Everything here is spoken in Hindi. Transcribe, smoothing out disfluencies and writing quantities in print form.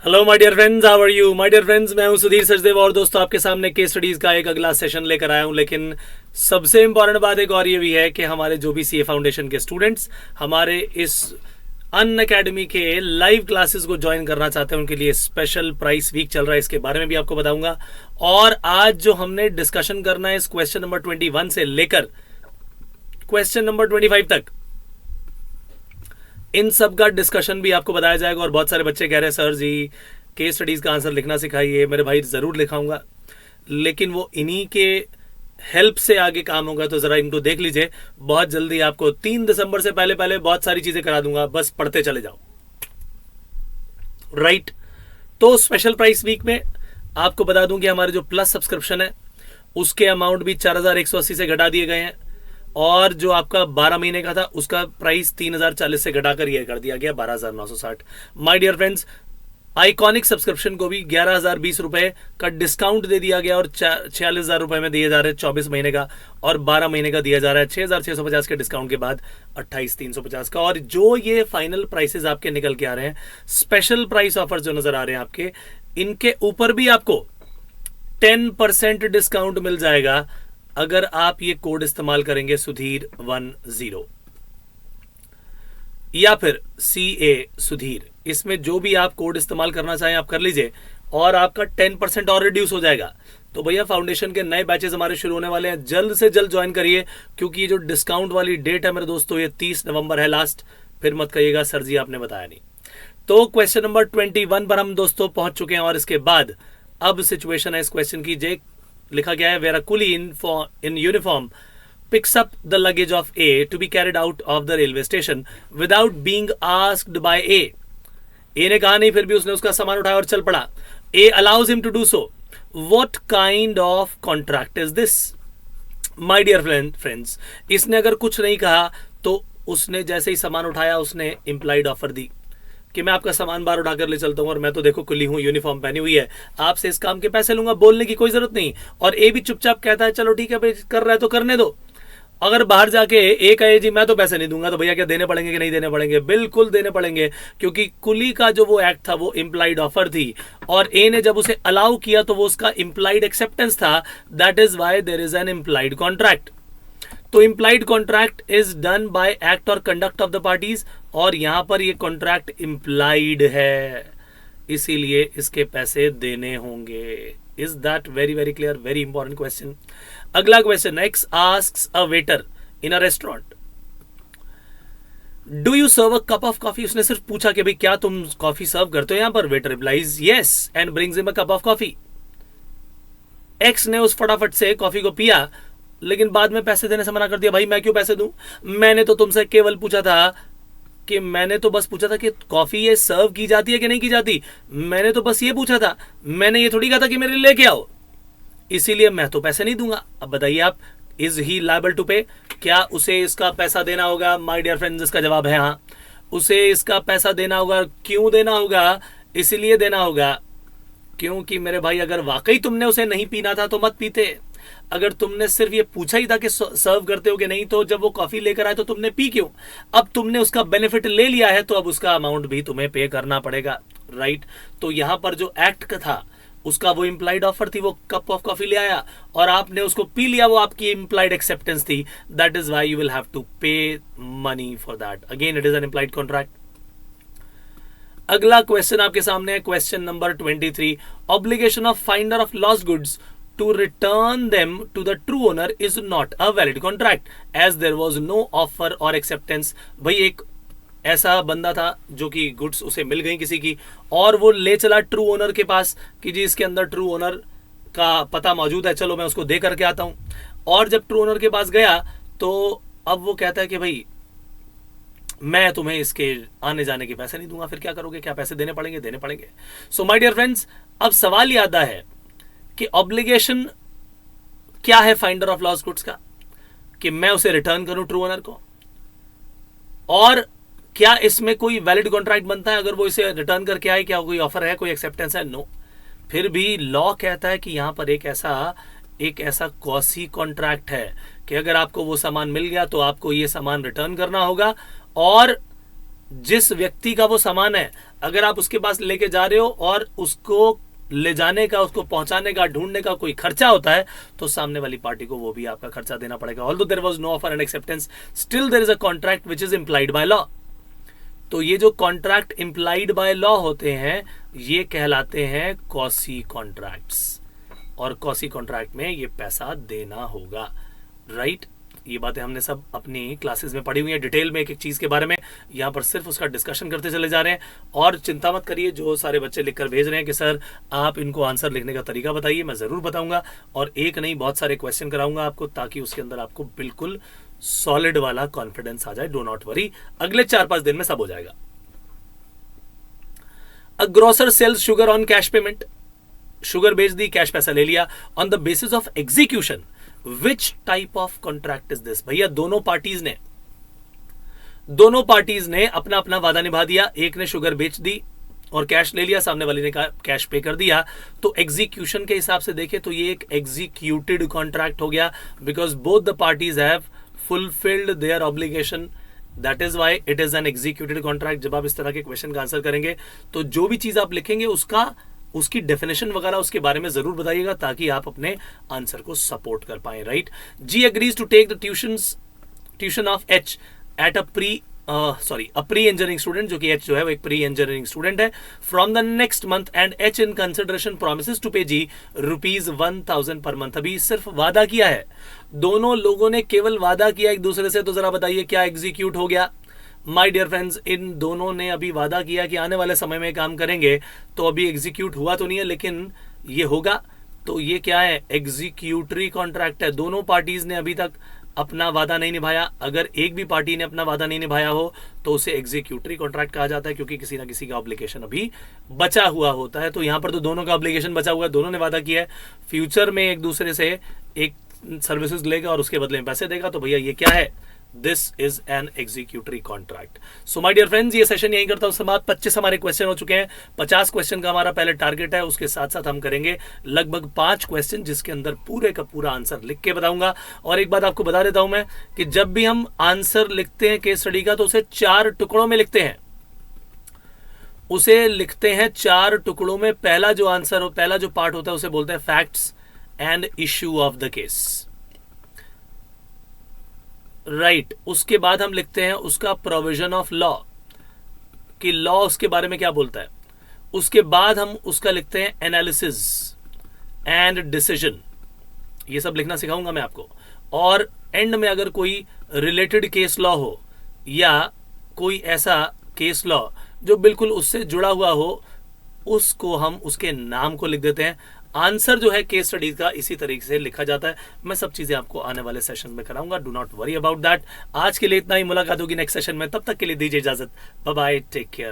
Hello my dear friends, how are you my dear friends. मैं हूं सुधीर सचदेव और दोस्तों आपके सामने केस स्टडीज का एक अगला सेशन लेकर आया हूं। लेकिन सबसे इंपॉर्टेंट बात एक और ये भी है कि हमारे जो भी सीए फाउंडेशन के स्टूडेंट्स हमारे इस अन अकेडमी के लाइव क्लासेस को ज्वाइन करना चाहते हैं, उनके लिए स्पेशल प्राइस वीक चल रहा है, इसके बारे में भी आपको बताऊंगा। और आज जो हमने डिस्कशन करना है इस क्वेश्चन नंबर 21 से लेकर क्वेश्चन नंबर 25 तक, इन सब का डिस्कशन भी आपको बताया जाएगा। और बहुत सारे बच्चे कह रहे हैं सर जी केस स्टडीज का आंसर लिखना सिखाइए। मेरे भाई जरूर लिखाऊंगा, लेकिन वो इन्हीं के हेल्प से आगे काम होगा। तो जरा इनको देख लीजिए, बहुत जल्दी आपको 3 दिसंबर से पहले पहले बहुत सारी चीजें करा दूंगा, बस पढ़ते चले जाओ। राइट, तो स्पेशल प्राइस वीक में आपको बता दूं कि हमारे जो प्लस सब्सक्रिप्शन है उसके अमाउंट भी 4180 से घटा दिए गए हैं, और जो आपका 12 महीने का था उसका प्राइस 3040 से घटाकर यह कर दिया गया 12960। My dear friends, iconic subscription को भी 11020 रुपए का डिस्काउंट दे दिया गया और 46,000 रुपए में दिए जा रहे हैं 24 महीने का, और 12 महीने का दिया जा रहा है 6650 के डिस्काउंट के बाद 28,350 का। और जो ये फाइनल प्राइसेस आपके निकल के आ रहे हैं, स्पेशल प्राइस ऑफर जो नजर आ रहे हैं आपके, इनके ऊपर भी आपको 10% डिस्काउंट मिल जाएगा अगर आप ये कोड इस्तेमाल करेंगे सुधीर10 या फिर CA सुधीर। इसमें जो भी आप कोड इस्तेमाल करना चाहें आप कर लीजिए, और आपका 10% और रिड्यूस हो जाएगा। तो भैया फाउंडेशन के नए बैचेस हमारे शुरू होने वाले हैं, जल्द से जल्द ज्वाइन करिए, क्योंकि ये जो डिस्काउंट वाली डेट है मेरे दोस्तों, ये 30 नवंबर है लास्ट। फिर मत कहिएगा सर जी आपने बताया नहीं। तो क्वेश्चन नंबर 21 पर हम दोस्तों पहुंच चुके हैं, और इसके बाद अब सिचुएशन है इस क्वेश्चन की। जे लिखा गया है, where a coolie in uniform picks up the luggage of A to be carried out of the railway station without being asked by A. A ने कहा नहीं, फिर भी उसने उसका सामान उठाया और चल पड़ा। A allows him to do so. What kind of contract is this? My dear friends, इसने अगर कुछ नहीं कहा तो उसने जैसे ही सामान उठाया उसने implied offer दी कि मैं आपका सामान बाहर उठाकर ले चलता हूं, और मैं तो देखो कुली हूं, यूनिफॉर्म पहनी हुई है, आपसे इस काम के पैसे लूंगा, बोलने की कोई जरूरत नहीं। और ए भी चुपचाप कहता है चलो ठीक है भाई, कर रहा है तो करने दो। अगर बाहर जाके ए कहे जी मैं तो पैसे नहीं दूंगा, तो भैया क्या देने पड़ेंगे कि नहीं देने पड़ेंगे? बिल्कुल देने पड़ेंगे, क्योंकि कुली का जो वो एक्ट था वो इम्प्लाइड ऑफर थी, और ए ने जब उसे अलाउ किया तो वो उसका इम्प्लाइड एक्सेप्टेंस था। That is why there is an implied contract. तो implied contract is done by act और कंडक्ट ऑफ द पार्टीज, और यहां पर ये कॉन्ट्रैक्ट इम्प्लाइड है, इसीलिए इसके पैसे देने होंगे। Is that very very clear? Very important question. अगला question, next asks a waiter in a restaurant, do you serve a cup of coffee? उसने सिर्फ पूछा कि भाई क्या तुम कॉफी सर्व करते हो यहां पर? Waiter replies yes and brings him a cup of coffee. X ने उस फटाफट से कॉफी को पिया, लेकिन बाद में पैसे देने से मना कर दिया। भाई मैं क्यों पैसे दूं? मैंने तो तुमसे केवल पूछा था कि मैंने तो बस पूछा था कि कॉफी ये सर्व की जाती है कि नहीं की जाती, मैंने तो बस ये पूछा था, मैंने ये थोड़ी कहा था कि मेरे लिए लेके आओ, इसीलिए मैं तो पैसे नहीं दूंगा। अब बताइए आप, इज ही लायबल टू पे? क्या उसे इसका पैसा देना होगा? माय डियर फ्रेंड्स, इसका जवाब है हाँ, उसे इसका पैसा देना होगा। क्यों देना होगा? इसलिए देना होगा क्योंकि मेरे भाई अगर वाकई तुमने उसे नहीं पीना था तो मत पीते। अगर तुमने सिर्फ ये पूछा ही था कि सर्व करते हो कि नहीं, तो जब वो कॉफी लेकर आए तो तुमने पी क्यों? अब तुमने उसका बेनिफिट ले लिया है, तो अब उसका अमाउंट भी तुम्हें पे करना पड़ेगा। राइट, तो यहां पर जो एक्ट का था उसका वो इम्प्लाइड ऑफर थी, वो कप ऑफ कॉफी ले आया और आपने उसको पी लिया, वो आपकी इम्प्लाइड एक्सेप्टेंस थी। That is why you will have to pay money for that. Again it is an implied contract. अगला क्वेश्चन आपके सामने है, question number 23, obligation of finder of lost goods to return them to the true owner is not a valid contract as there was no offer or acceptance। भाई एक ऐसा बंदा था जो कि गुड्स उसे मिल गई किसी की, और वो ले चला ट्रू ओनर के पास कि जी इसके अंदर ट्रू ओनर का पता मौजूद है, चलो मैं उसको दे करके आता हूं। और जब ट्रू ओनर के पास गया तो अब वो कहता है कि भाई मैं तुम्हें इसके आने जाने के पैसे नहीं दूंगा। फिर क्या करोगे? क्या पैसे देने पड़ेंगे? देने पड़ेंगे। सो माय डियर फ्रेंड्स, अब सवाल ये आता है कि ऑब्लिगेशन क्या है फाइंडर ऑफ लॉस्ट गुड्स का, कि मैं उसे रिटर्न करूं ट्रू ओनर को, और क्या इसमें कोई वैलिड कॉन्ट्रैक्ट बनता है अगर वो इसे रिटर्न करके आए? क्या कोई ऑफर है, कोई एक्सेप्टेंस है? नो। फिर भी लॉ कहता है कि यहां पर एक ऐसा कॉसी कॉन्ट्रैक्ट है कि अगर आपको वो सामान मिल गया तो आपको ये सामान रिटर्न करना होगा, और जिस व्यक्ति का वो सामान है, अगर आप उसके पास लेके जा रहे हो और उसको ले जाने का, उसको पहुंचाने का, ढूंढने का कोई खर्चा होता है, तो सामने वाली पार्टी को वो भी आपका खर्चा देना पड़ेगा। Although there was no offer and acceptance, still there is a contract which is implied by law. तो ये जो कॉन्ट्रैक्ट इंप्लाइड बाय लॉ होते हैं, ये कहलाते हैं कॉसी कॉन्ट्रैक्ट्स, और कॉसी कॉन्ट्रैक्ट में ये पैसा देना होगा, राइट। ये बातें हमने सब अपनी क्लासेस में पढ़ी हुई हैं डिटेल में, एक एक चीज के बारे में। यहाँ पर सिर्फ उसका डिस्कशन करते चले जा रहे हैं। और चिंता मत करिए, जो सारे बच्चे लिखकर भेज रहे हैं कि सर आप इनको आंसर लिखने का तरीका बताइए, मैं जरूर बताऊंगा, और एक नहीं बहुत सारे क्वेश्चन कराऊंगा आपको, ताकि उसके अंदर आपको बिल्कुल सॉलिड वाला कॉन्फिडेंस आ जाए। डो नॉट वरी, अगले 4-5 दिन में सब हो जाएगा। A grocer sells sugar on cash payment, sugar बेच दी, कैश पैसा ले लिया। On the basis of execution, which type of contract is this? भैया दोनों पार्टीज ने अपना अपना वादा निभा दिया। एक ने शुगर बेच दी और कैश ले लिया, सामने वाले ने कैश पे कर दिया। तो एग्जीक्यूशन के हिसाब से देखें तो ये एक एग्जीक्यूटेड कॉन्ट्रैक्ट हो गया, because both the parties have fulfilled their obligation, that is why it is an executed contract. जब आप इस तरह के क्वेश्चन का आंसर करेंगे तो जो भी चीज आप लिखेंगे उसकी डेफिनेशन वगैरह उसके बारे में जरूर बताइएगा, ताकि आप अपने आंसर को सपोर्ट कर पाए, right. G agrees to take the tuition of H at a pre engineering student, जो कि एच जो है वो एक प्री इंजीनियरिंग स्टूडेंट है, from the next month, and H in consideration promises to pay G ₹1,000 per month. अभी सिर्फ वादा किया है, दोनों लोगों ने केवल वादा किया एक दूसरे से। तो जरा बताइए क्या एग्जीक्यूट हो गया? माय डियर फ्रेंड्स, इन दोनों ने अभी वादा किया कि आने वाले समय में काम करेंगे, तो अभी एग्जीक्यूट हुआ तो नहीं है, लेकिन ये होगा। तो ये क्या है? एग्जीक्यूटरी कॉन्ट्रैक्ट है। दोनों पार्टीज ने अभी तक अपना वादा नहीं निभाया। अगर एक भी पार्टी ने अपना वादा नहीं निभाया हो तो उसे एग्जीक्यूटरी कॉन्ट्रैक्ट कहा जाता है, क्योंकि किसी ना किसी का ऑब्लिगेशन अभी बचा हुआ होता है। तो यहां पर तो दोनों का ऑब्लिगेशन बचा हुआ है, दोनों ने वादा किया है फ्यूचर में एक दूसरे से एक सर्विसेज लेगा और उसके बदले में पैसे देगा। तो भैया ये क्या है? This is an executory contract. So my dear friends, ये सेशन यही करता हूं समाप्त। 25 हमारे क्वेश्चन हो चुके हैं। 50 क्वेश्चन का हमारा पहले टारगेट है, उसके साथ साथ हम करेंगे लगभग 5 क्वेश्चन, जिसके अंदर पूरे का पूरा आंसर लिख के बताऊंगा। और एक बात आपको बता देता हूं मैं, कि जब भी हम आंसर लिखते हैं केस स्टडी का, तो उसे 4 टुकड़ों में लिखते हैं। उसे लिखते हैं 4 टुकड़ों में। पहला जो आंसर हो, पहला जो पार्ट होता है, उसे बोलते हैं facts and issue of the case, right. उसके बाद हम लिखते हैं उसका प्रोविजन ऑफ लॉ, कि लॉ उसके बारे में क्या बोलता है। उसके बाद हम उसका लिखते हैं एनालिसिस एंड डिसीजन। ये सब लिखना सिखाऊंगा मैं आपको। और एंड में अगर कोई रिलेटेड केस लॉ हो, या कोई ऐसा केस लॉ जो बिल्कुल उससे जुड़ा हुआ हो, उसको हम उसके नाम को लिख देते हैं। आंसर जो है केस स्टडी का इसी तरीके से लिखा जाता है। मैं सब चीजें आपको आने वाले सेशन में कराऊंगा, do not worry about that. आज के लिए इतना ही, मुलाकात होगी नेक्स्ट सेशन में, तब तक के लिए दीजिए इजाजत। Bye bye, take care.